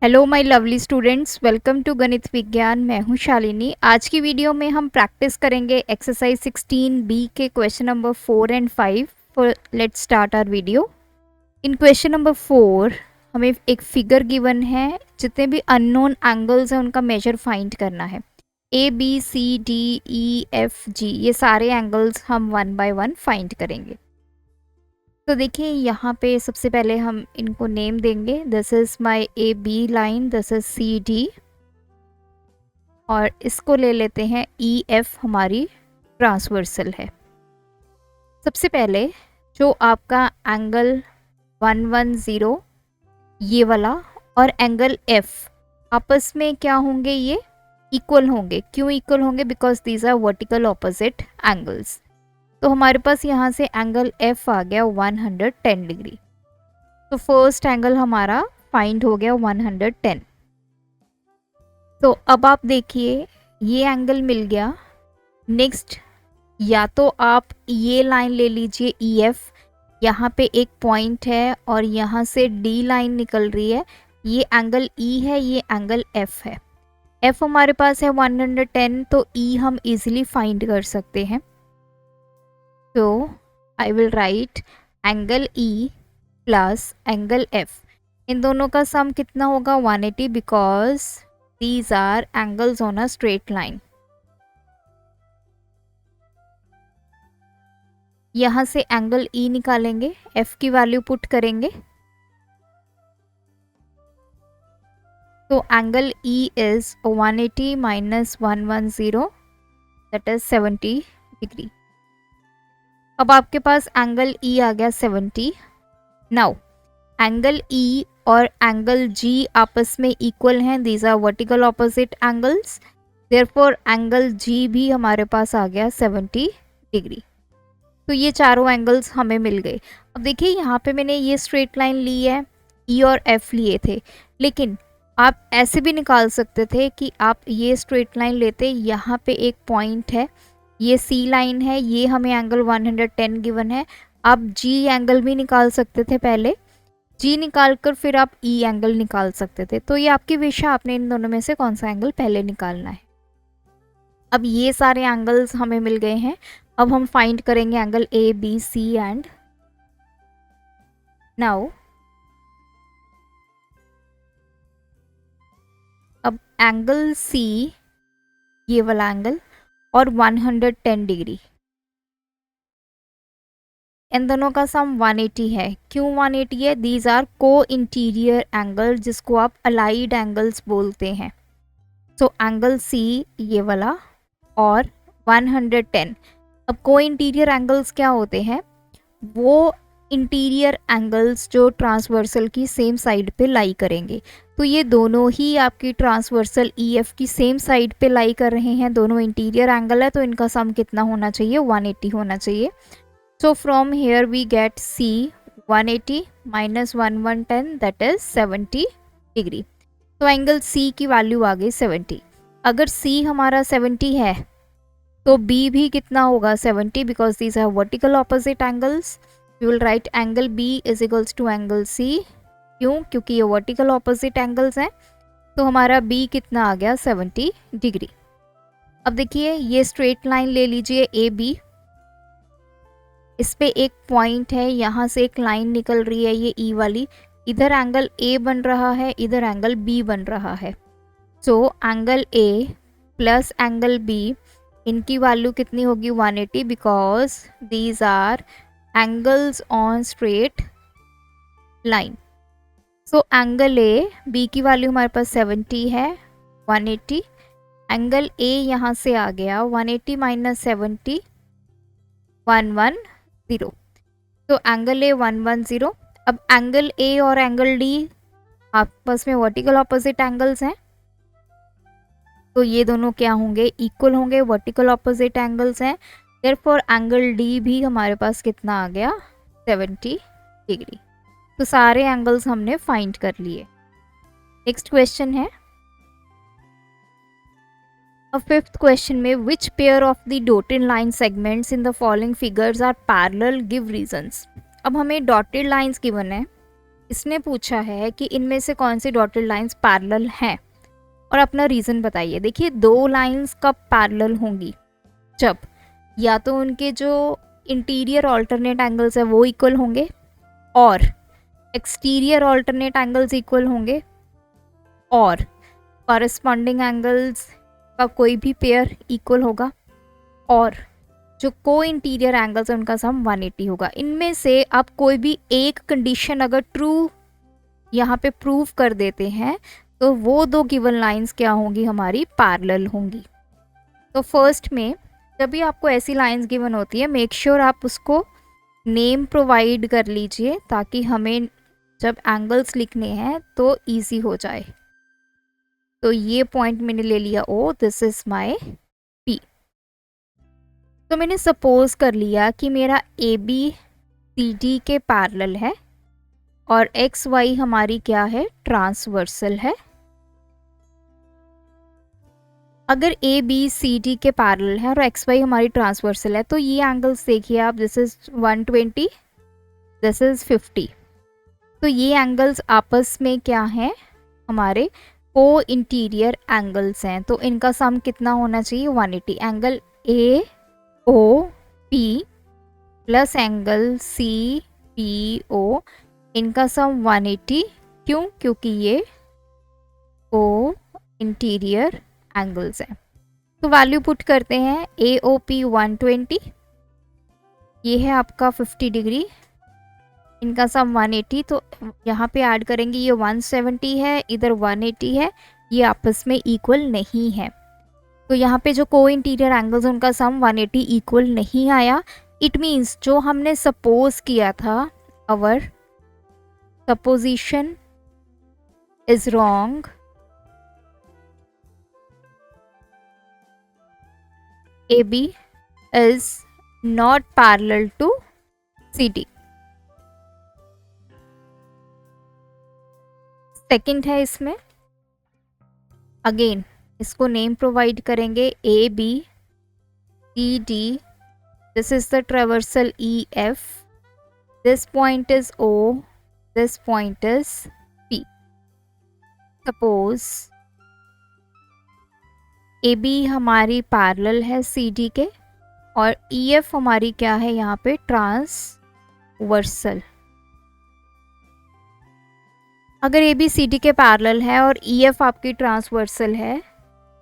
Hello my lovely students, welcome to Ganit Vigyan. मैं हूं शालिनी। आज की वीडियो में हम प्रैक्टिस करेंगे एक्सरसाइज 16 बी के question number 4 and 5। Let's start our video. In question number 4 हमें एक फिगर गिवन है। जितने भी अननोन एंगल्स हैं उनका मेजर फाइंड करना है। A B C D E F G, ये सारे एंगल्स हम वन बाय वन फाइंड करेंगे। तो देखिए यहाँ पे सबसे पहले हम इनको नेम देंगे। This is my A B line, this is C D, और इसको ले लेते हैं ई एफ, हमारी ट्रांसवर्सल है। सबसे पहले जो आपका एंगल 110 ये वाला और एंगल एफ आपस में क्या होंगे, ये इक्वल होंगे। क्यों इक्वल होंगे? Because these are vertical opposite angles. तो हमारे पास यहाँ से एंगल एफ आ गया 110 डिग्री। तो फर्स्ट एंगल हमारा फाइंड हो गया 110। तो अब आप देखिए ये एंगल मिल गया। नेक्स्ट, या तो आप ये लाइन ले लीजिए ई एफ, यहाँ पे एक पॉइंट है और यहाँ से डी लाइन निकल रही है। ये एंगल ई है, ये एंगल एफ है। एफ हमारे पास है 110, तो ई हम इजीली फाइंड कर सकते हैं। तो I will write angle E plus angle F, इन दोनों का सम कितना होगा? 180, because these are angles on a straight line. यहाँ से एंगल ई निकालेंगे, एफ की वैल्यू पुट करेंगे, तो angle E is 180 minus 110, that is 70 degree. अब आपके पास एंगल ई आ गया 70। नाउ एंगल ई और एंगल जी आपस में इक्वल हैं, these are vertical opposite angles, therefore angle G भी हमारे पास आ गया 70 डिग्री। तो ये चारों एंगल्स हमें मिल गए। अब देखिए यहाँ पे मैंने ये स्ट्रेट लाइन ली है, ई और एफ लिए थे, लेकिन आप ऐसे भी निकाल सकते थे कि आप ये स्ट्रेट लाइन लेते, यहाँ पे एक पॉइंट है, ये सी लाइन है, ये हमें एंगल 110 गिवन है। आप जी एंगल भी निकाल सकते थे, पहले जी निकाल कर फिर आप ई एंगल निकाल सकते थे। तो ये आपकी विश है, आपने इन दोनों में से कौन सा एंगल पहले निकालना है। अब ये सारे एंगल्स हमें मिल गए हैं। अब हम फाइंड करेंगे angle A B C and now अब एंगल सी, ये वाला एंगल, और 110 डिग्री, इन दोनों का सम 180 है। क्यों 180 है? दीज आर को इंटीरियर एंगल, जिसको आप अलाइड एंगल्स बोलते हैं। सो एंगल सी ये वाला और 110। अब को इंटीरियर एंगल्स क्या होते हैं? वो इंटीरियर एंगल्स जो ट्रांसवर्सल की सेम साइड पे लाई करेंगे। तो ये दोनों ही आपकी ट्रांसवर्सल ई एफ की सेम साइड पे लाई कर रहे हैं, दोनों इंटीरियर एंगल है, तो इनका सम कितना होना चाहिए? 180 होना चाहिए। So from here we get C 180 minus 110, that is 70 degree. तो एंगल C की वैल्यू आ गई 70। अगर C हमारा 70 है तो B भी कितना होगा? 70, because these are vertical opposite angles. We will write angle B is equals to angle C। क्यों? क्योंकि ये वर्टिकल ऑपोजिट एंगल्स हैं। तो हमारा B कितना आ गया? 70 डिग्री। अब देखिए ये स्ट्रेट लाइन ले लीजिए ए बी, इस पे एक पॉइंट है, यहाँ से एक लाइन निकल रही है, ये ई वाली, इधर एंगल ए बन रहा है, इधर एंगल बी बन रहा है। So angle A plus angle B, इनकी वैल्यू कितनी होगी? 180, because these are angles on straight line. So angle A, B की वैल्यू हमारे पास 70 है, 180, एंगल ए यहाँ से आ गया 180 माइनस 70, 110। तो एंगल ए 110। अब एंगल ए और एंगल डी आपस में वर्टिकल ऑपोजिट एंगल्स हैं, तो ये दोनों क्या होंगे? इक्वल होंगे, वर्टिकल ऑपोजिट एंगल्स हैं। देयरफॉर एंगल डी भी हमारे पास कितना आ गया? 70 डिग्री। तो सारे एंगल्स हमने फाइंड कर लिए। नेक्स्ट क्वेश्चन है फिफ्थ क्वेश्चन में, which pair of the dotted line segments in the following figures are parallel, give reasons. अब हमें डॉटेड लाइंस गिवन है, इसने पूछा है कि इनमें से कौन सी डॉटेड लाइंस पैरेलल हैं और अपना रीज़न बताइए। देखिए, दो लाइंस कब पैरेलल होंगी? जब या तो उनके जो इंटीरियर ऑल्टरनेट एंगल्स है वो इक्वल होंगे और एक्सटीरियर ऑल्टरनेट एंगल्स इक्वल होंगे और कॉरेस्पॉन्डिंग एंगल्स का कोई भी पेयर इक्वल होगा और जो को इंटीरियर एंगल्स है उनका सम 180 होगा। इनमें से आप कोई भी एक कंडीशन अगर ट्रू यहाँ पे प्रूव कर देते हैं तो वो दो गिवन लाइंस क्या होंगी? हमारी पैरेलल होंगी। तो फर्स्ट में जब भी आपको ऐसी लाइंस गिवन होती है, मेक श्योर आप उसको नेम प्रोवाइड कर लीजिए ताकि हमें जब एंगल्स लिखने हैं तो इजी हो जाए। तो ये पॉइंट मैंने ले लिया ओ, दिस इज माय पी। तो मैंने सपोज कर लिया कि मेरा ए बी सी डी के पैरेलल है और एक्स वाई हमारी क्या है? ट्रांसवर्सल है। अगर ए बी सी डी के पैरेलल है और एक्स वाई हमारी ट्रांसवर्सल है तो ये एंगल्स देखिए आप, दिस इज 120, दिस इज 50। तो ये एंगल्स आपस में क्या हैं? हमारे को इंटीरियर एंगल्स हैं। तो इनका सम कितना होना चाहिए? 180। Angle A O P plus angle C P O, इनका सम 180। क्यों? क्योंकि ये को इंटीरियर एंगल्स हैं। तो वैल्यू पुट करते हैं। ए ओ पी 120, ये है आपका 50 डिग्री, इनका सम 180। तो यहाँ पे ऐड करेंगे, ये 170 है, इधर 180 है, ये आपस में इक्वल नहीं है। तो यहाँ पे जो को इंटीरियर एंगल्स हैं उनका सम 180 इक्वल नहीं आया। इट मीन्स जो हमने सपोज किया था, our supposition is wrong. AB is not parallel to CD। Second है इसमें, अगेन इसको नेम प्रोवाइड करेंगे A B C D, this is the traversal E F, this point is O, this point is P. Suppose A B हमारी parallel है C D के और E F हमारी क्या है? यहाँ पे ट्रांसवर्सल। अगर ए बी सी डी के पैरेलल है और ई एफ आपकी ट्रांसवर्सल है,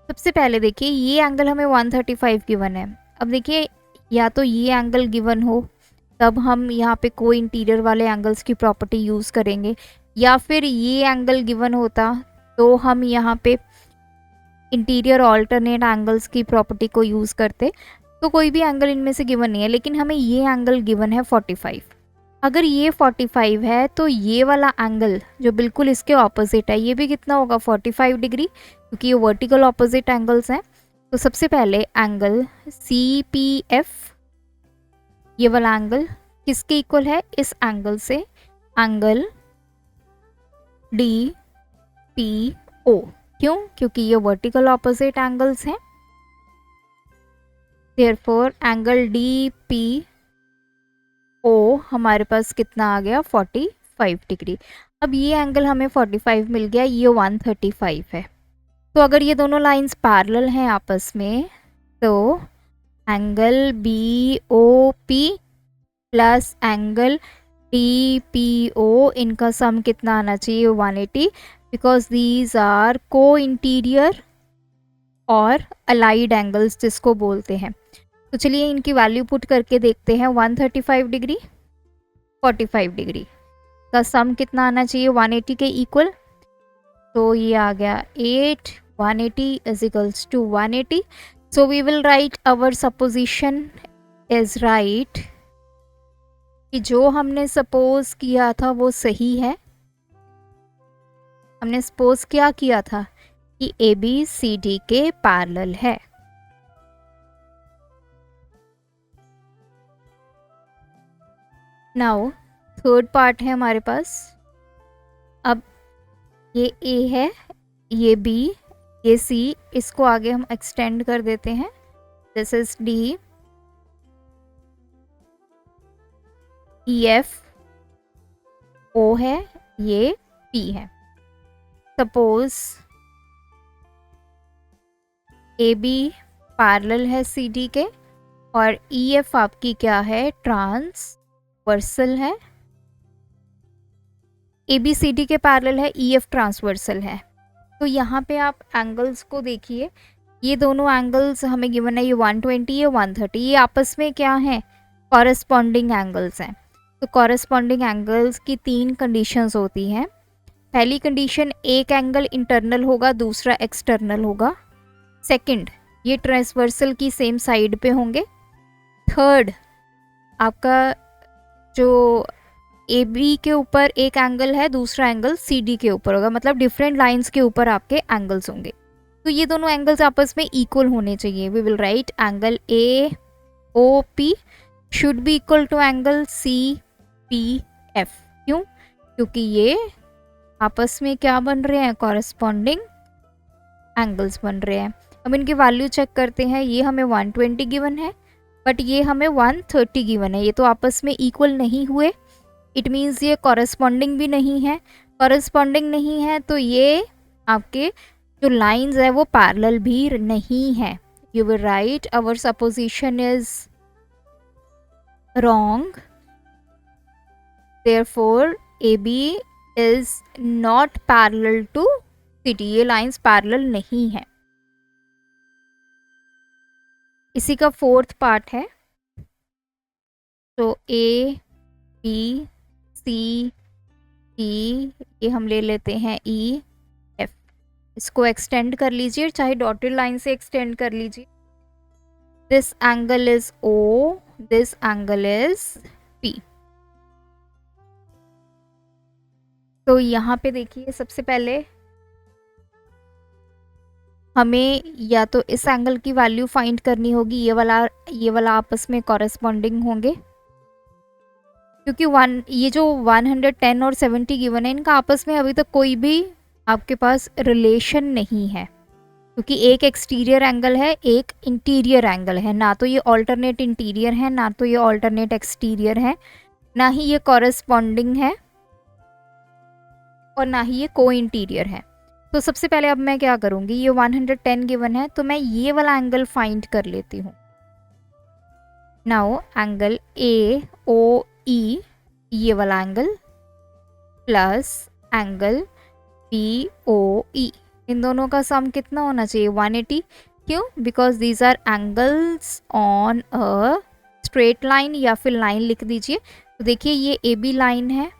सबसे पहले देखिए ये एंगल हमें 135 गिवन है। अब देखिए, या तो ये एंगल गिवन हो तब हम यहाँ पे को इंटीरियर वाले एंगल्स की प्रॉपर्टी यूज़ करेंगे, या फिर ये एंगल गिवन होता तो हम यहाँ पे इंटीरियर ऑल्टरनेट एंगल्स की प्रॉपर्टी को यूज़ करते। तो कोई भी एंगल इनमें से गिवन नहीं है, लेकिन हमें ये एंगल गिवन है 45। अगर ये 45 है तो ये वाला एंगल जो बिल्कुल इसके ऑपोजिट है, ये भी कितना होगा? 45 डिग्री, क्योंकि ये वर्टिकल ऑपोजिट एंगल्स हैं। तो सबसे पहले एंगल सी पी एफ, ये वाला एंगल किसके इक्वल है? इस एंगल से एंगल डी पी ओ। क्यों? क्योंकि ये वर्टिकल ऑपोजिट एंगल्स हैं। Therefore angle D P O हमारे पास कितना आ गया? 45 डिग्री। अब ये एंगल हमें 45 मिल गया, ये 135 है। तो अगर ये दोनों लाइंस पैरेलल हैं आपस में तो angle B O P plus angle D P O, इनका सम कितना आना चाहिए? 180, बिकॉज दीज आर को इंटीरियर और अलाइड एंगल्स जिसको बोलते हैं। तो चलिए इनकी वैल्यू पुट करके देखते हैं। 135 डिग्री 45 डिग्री का सम कितना आना चाहिए? 180 के इक्वल। तो ये आ गया 8, 180 is equals to 180। So we will write our supposition is right, कि जो हमने सपोज किया था वो सही है। हमने सपोज क्या किया था? कि ए बी सी डी के पैरेलल है। नाउ थर्ड पार्ट है हमारे पास। अब ये ए है, ये बी, ये सी, इसको आगे हम एक्सटेंड कर देते हैं। This is D, E F O है, ये P है। सपोज AB पैरेलल है CD के और EF आपकी क्या है, ट्रांसवर्सल है। ABCD के पैरेलल है, EF ट्रांसवर्सल है। तो यहाँ पे आप एंगल्स को देखिए, ये दोनों एंगल्स हमें गिवन है, ये 120 है 130, ये आपस में क्या है, कॉरेस्पॉन्डिंग एंगल्स हैं। तो कॉरेस्पॉन्डिंग एंगल्स की 3 कंडीशंस होती हैं। पहली कंडीशन, एक एंगल इंटरनल होगा, दूसरा एक्सटर्नल होगा। सेकंड, ये ट्रांसवर्सल की सेम साइड पे होंगे। थर्ड, आपका जो AB के ऊपर एक एंगल है, दूसरा एंगल CD के ऊपर होगा, मतलब डिफरेंट लाइंस के ऊपर आपके एंगल्स होंगे। तो ये दोनों एंगल्स आपस में इक्वल होने चाहिए। We will write angle AOP should be equal to angle CPF। क्यों? क्योंकि ये आपस में क्या बन रहे हैं, कॉरेस्पॉन्डिंग एंगल्स बन रहे हैं। अब इनकी वैल्यू चेक करते हैं। ये हमें 120 गिवन है, बट ये हमें 130 गिवन है। ये तो आपस में इक्वल नहीं हुए, इट मीन्स ये कॉरेस्पॉन्डिंग भी नहीं है। कॉरेस्पॉन्डिंग नहीं है तो ये आपके जो लाइंस है वो पैरेलल भी नहीं है। You will write our supposition is wrong, therefore AB is not parallel to CD। ये लाइंस पैरेलल नहीं है। इसी का 4th पार्ट है। तो A B C D, ये हम ले लेते हैं E F। इसको एक्सटेंड कर लीजिए, चाहे डॉटेड लाइन से एक्सटेंड कर लीजिए। This angle is O, this angle is P। तो यहाँ पे देखिए, सबसे पहले हमें या तो इस एंगल की वैल्यू फाइंड करनी होगी, ये वाला आपस में कॉरेस्पॉन्डिंग होंगे, क्योंकि ये जो 110 और 70 गिवन है, इनका आपस में अभी तक कोई भी आपके पास रिलेशन नहीं है, क्योंकि एक एक्सटीरियर एंगल है, एक इंटीरियर एंगल है। ना तो ये ऑल्टरनेट इंटीरियर है, ना तो ये ऑल्टरनेट एक्सटीरियर है, ना ही ये कॉरेस्पॉन्डिंग है और ना ही ये को इंटीरियर है। तो सबसे पहले अब मैं क्या करूँगी, ये 110 गिवन है तो मैं ये वाला एंगल फाइंड कर लेती हूँ। नाउ एंगल AOE, ये वाला एंगल प्लस एंगल BOE, इन दोनों का सम कितना होना चाहिए, 180। क्यों? Because these are angles on a straight line, या फिर लाइन लिख दीजिए। तो देखिए, ये AB लाइन है,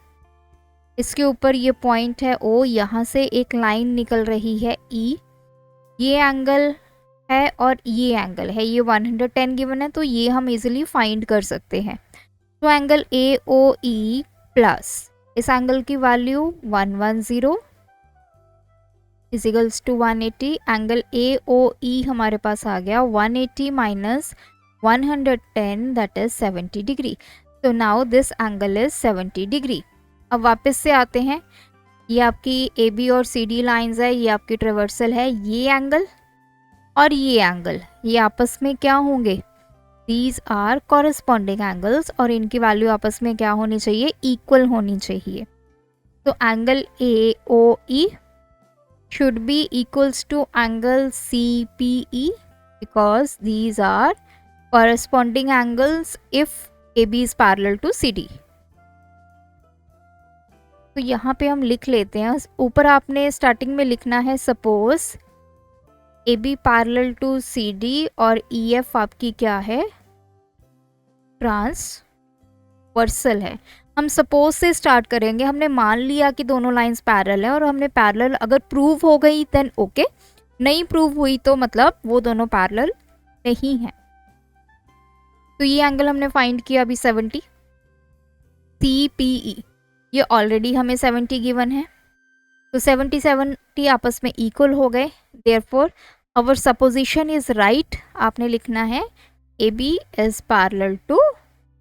इसके ऊपर ये पॉइंट है O, यहाँ से एक लाइन निकल रही है E, ये एंगल है और ये एंगल है। ये 110 गिवन है तो ये हम इजीली फाइंड कर सकते हैं। तो एंगल AOE प्लस इस एंगल की value 110 equals to 180। Angle AOE हमारे पास आ गया 180 माइनस 110, दैट इज 70 डिग्री। तो now this angle is 70 degree. अब वापस से आते हैं, ये आपकी AB और CD लाइंस है, ये आपकी ट्रेवर्सल है। ये एंगल और ये एंगल, ये आपस में क्या होंगे, दीज आर कॉरेस्पॉन्डिंग एंगल्स, और इनकी वैल्यू आपस में क्या होनी चाहिए, इक्वल होनी चाहिए। तो angle AOE should be equals to angle CPE because these are corresponding angles if AB is parallel to CD। तो यहाँ पे हम लिख लेते हैं, ऊपर आपने स्टार्टिंग में लिखना है suppose AB parallel to CD और EF आपकी क्या है, ट्रांसवर्सल है। हम सपोज से स्टार्ट करेंगे, हमने मान लिया कि दोनों लाइंस पैरेलल है और हमने पैरेलल अगर प्रूव हो गई देन ओके, नहीं प्रूव हुई तो मतलब वो दोनों पैरेलल नहीं है। तो ये एंगल हमने फाइंड किया अभी 70, CPE ये ऑलरेडी हमें 70 गिवन है, तो 70 आपस में इक्वल हो गए, therefore our supposition is right. आपने लिखना है AB is parallel to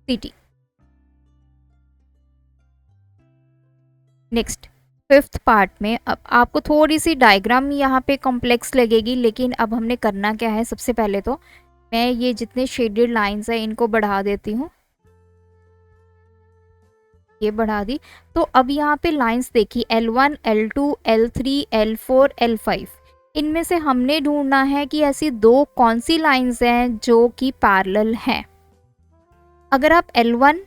CD। Next 5th part में अब आपको थोड़ी सी डायग्राम यहाँ पे कॉम्प्लेक्स लगेगी, लेकिन अब हमने करना क्या है, सबसे पहले तो मैं ये जितने शेडेड लाइंस हैं इनको बढ़ा देती हूँ। ये बढ़ा दी। तो अब यहाँ पे लाइंस देखी L1, L2, L3, L4, L5, इनमें से हमने ढूंढना है कि ऐसी दो कौन सी लाइंस हैं जो कि पैरेलल हैं। अगर आप L1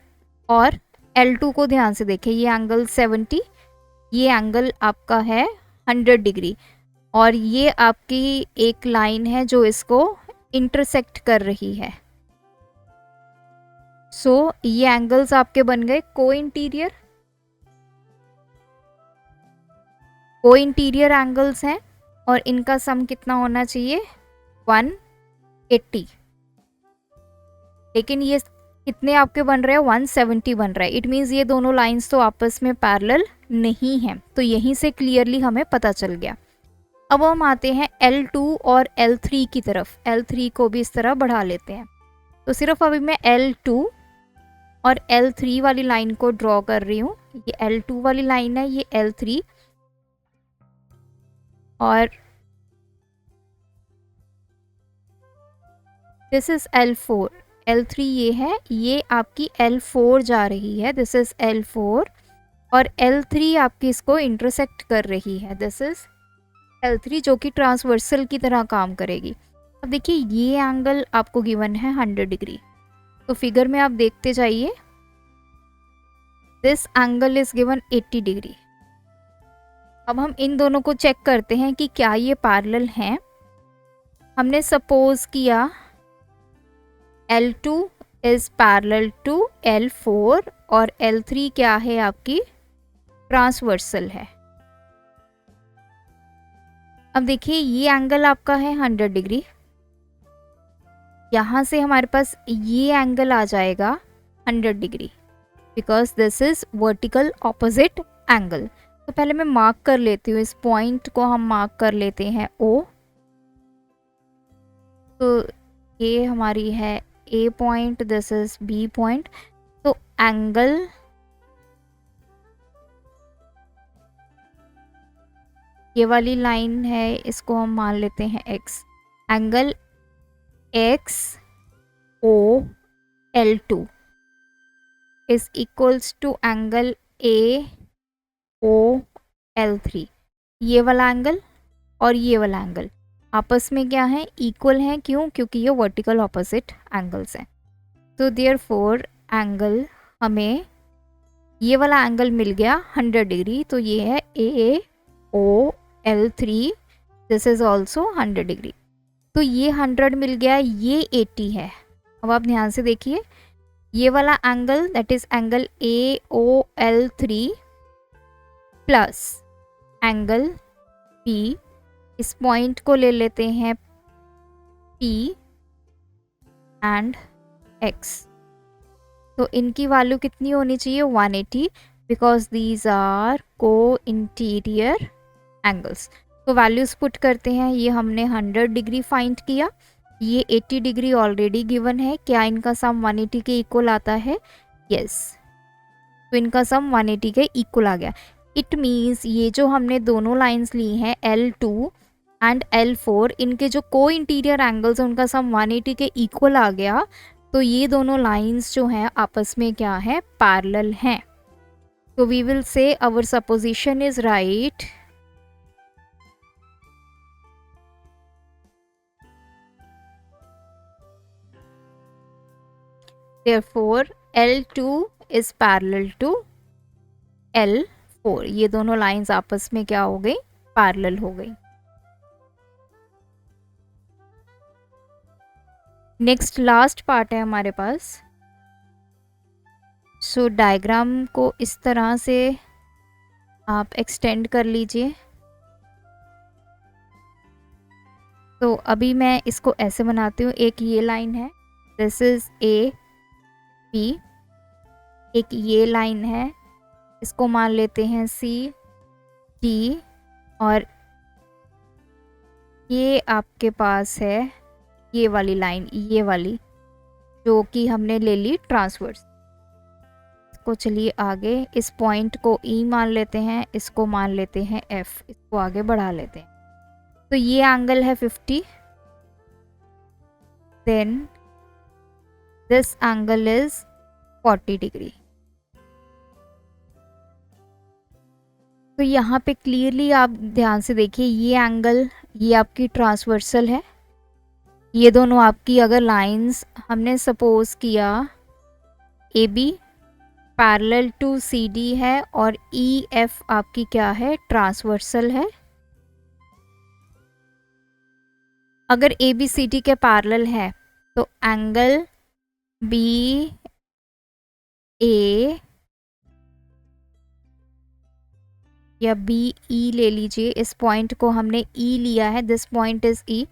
और L2 को ध्यान से देखें, ये एंगल 70, ये एंगल आपका है 100 डिग्री, और ये आपकी एक लाइन है जो इसको इंटरसेक्ट कर रही है। सो ये एंगल्स आपके बन गए को इंटीरियर एंगल्स हैं, और इनका सम कितना होना चाहिए 180। लेकिन ये कितने आपके बन रहे हैं 170 बन रहा है। इट मीन्स ये दोनों लाइंस तो आपस में पैरेलल नहीं हैं। तो यहीं से क्लियरली हमें पता चल गया। अब हम आते हैं L2 और L3 की तरफ। L3 को भी इस तरह बढ़ा लेते हैं। तो सिर्फ अभी मैं L2 और L3 वाली लाइन को ड्रॉ कर रही हूँ। ये L2 वाली लाइन है, ये L3, और दिस इज L4। L3 ये है, ये आपकी L4 जा रही है, दिस इज L4, और L3 आपकी इसको इंटरसेक्ट कर रही है, दिस इज L3, जो कि ट्रांसवर्सल की तरह काम करेगी। अब देखिए ये एंगल आपको गिवन है 100 डिग्री। तो फिगर में आप देखते जाइए, this angle is given 80 degree. अब हम इन दोनों को चेक करते हैं कि क्या ये पैरेलल हैं। हमने सपोज किया L2 is parallel to L4 और L3 क्या है आपकी ट्रांसवर्सल है। अब देखिए ये एंगल आपका है 100 डिग्री, यहाँ से हमारे पास ये एंगल आ जाएगा 100 degree, because this is vertical opposite angle. तो पहले मैं मार्क कर लेती हूँ, इस पॉइंट को हम मार्क कर लेते हैं O। तो ये हमारी है A point, this is B point. तो एंगल ये वाली लाइन है, इसको हम मान लेते हैं X। Angle XO L2 is equals to angle AO L3। ये वाला एंगल और ये वाला एंगल आपस में क्या है, इक्वल हैं। क्यों? क्योंकि ये वर्टिकल ऑपोजिट एंगल्स हैं। तो देयरफॉर एंगल, हमें ये वाला एंगल मिल गया 100 डिग्री। तो ये है AO L3, this is also 100 degree. तो ये 100 मिल गया, ये 80 है। अब आप ध्यान से देखिए, ये वाला angle that is angle AO L3 plus angle P, इस पॉइंट को ले लेते हैं P एंड X। तो इनकी वैल्यू कितनी होनी चाहिए 180, बिकॉज दीज आर को इंटीरियर एंगल्स। तो वैल्यूज पुट करते हैं। ये हमने 100 डिग्री फाइंड किया, ये 80 डिग्री ऑलरेडी गिवन है। क्या इनका सम 180 के इक्वल आता है? यस। तो इनका सम 180 के इक्वल आ गया। इट मीन्स ये जो हमने दोनों लाइंस ली हैं L2 एंड L4, इनके जो को इंटीरियर एंगल्स हैं उनका सम 180 के इक्वल आ गया। तो ये दोनों लाइंस जो हैं आपस में क्या है, पैरेलल हैं। तो we will say our supposition is right. Therefore L2 is parallel to L4। ये दोनों लाइंस आपस में क्या हो गई, पैरेलल हो गई। नेक्स्ट लास्ट पार्ट है हमारे पास। सो डायग्राम को इस तरह से आप एक्सटेंड कर लीजिए। तो अभी मैं इसको ऐसे बनाती हूँ। एक ये लाइन है, दिस इज A B। एक ये लाइन है, इसको मान लेते हैं C D, और ये आपके पास है ये वाली लाइन, ये वाली जो कि हमने ले ली ट्रांसवर्स। इसको चलिए आगे, इस पॉइंट को E मान लेते हैं, इसको मान लेते हैं F, इसको आगे बढ़ा लेते हैं। तो ये एंगल है 50, then this angle is 40 degree. तो यहाँ पे क्लियरली आप ध्यान से देखिए, ये एंगल ये आपकी ट्रांसवर्सल है, ये दोनों आपकी अगर लाइंस हमने सपोज किया A B parallel to C D है और ई एफ आपकी क्या है, ट्रांसवर्सल है। अगर ए बी सी डी के पैरेलल है तो एंगल बी ए या बी ई ले लीजिए, इस पॉइंट को हमने ई लिया है, दिस पॉइंट इज ई,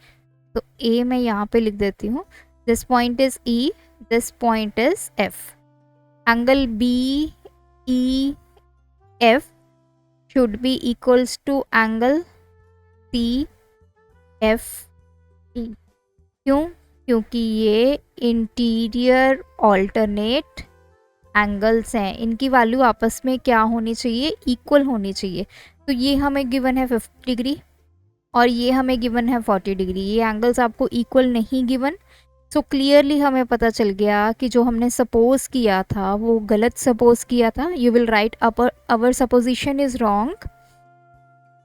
तो ए मैं यहाँ पे लिख देती हूँ, this point is E, this point is F. Angle B E F should be equals to angle C F E. क्यों? क्योंकि ये इंटीरियर ऑल्टरनेट एंगल्स हैं, इनकी वैल्यू आपस में क्या होनी चाहिए, इक्वल होनी चाहिए। तो ये हमें गिवन है 50 डिग्री और ये हमें गिवन है 40 डिग्री, ये एंगल्स आपको इक्वल नहीं गिवन। सो क्लियरली हमें पता चल गया कि जो हमने सपोज किया था वो गलत सपोज किया था। You will write our supposition is wrong,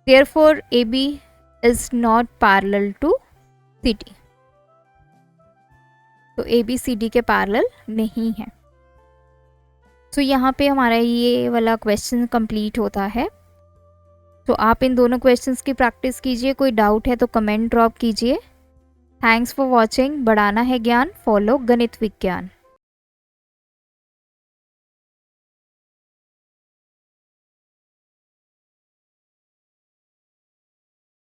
therefore A B is not parallel to C D. तो ए बी सी डी के पैरेलल नहीं है। तो यहाँ पे हमारा ये वाला क्वेश्चन कंप्लीट होता है। तो आप इन दोनों क्वेश्चंस की प्रैक्टिस कीजिए, कोई डाउट है तो कमेंट ड्रॉप कीजिए। Thanks for watching. बढ़ाना है ज्ञान, फॉलो गणित विज्ञान।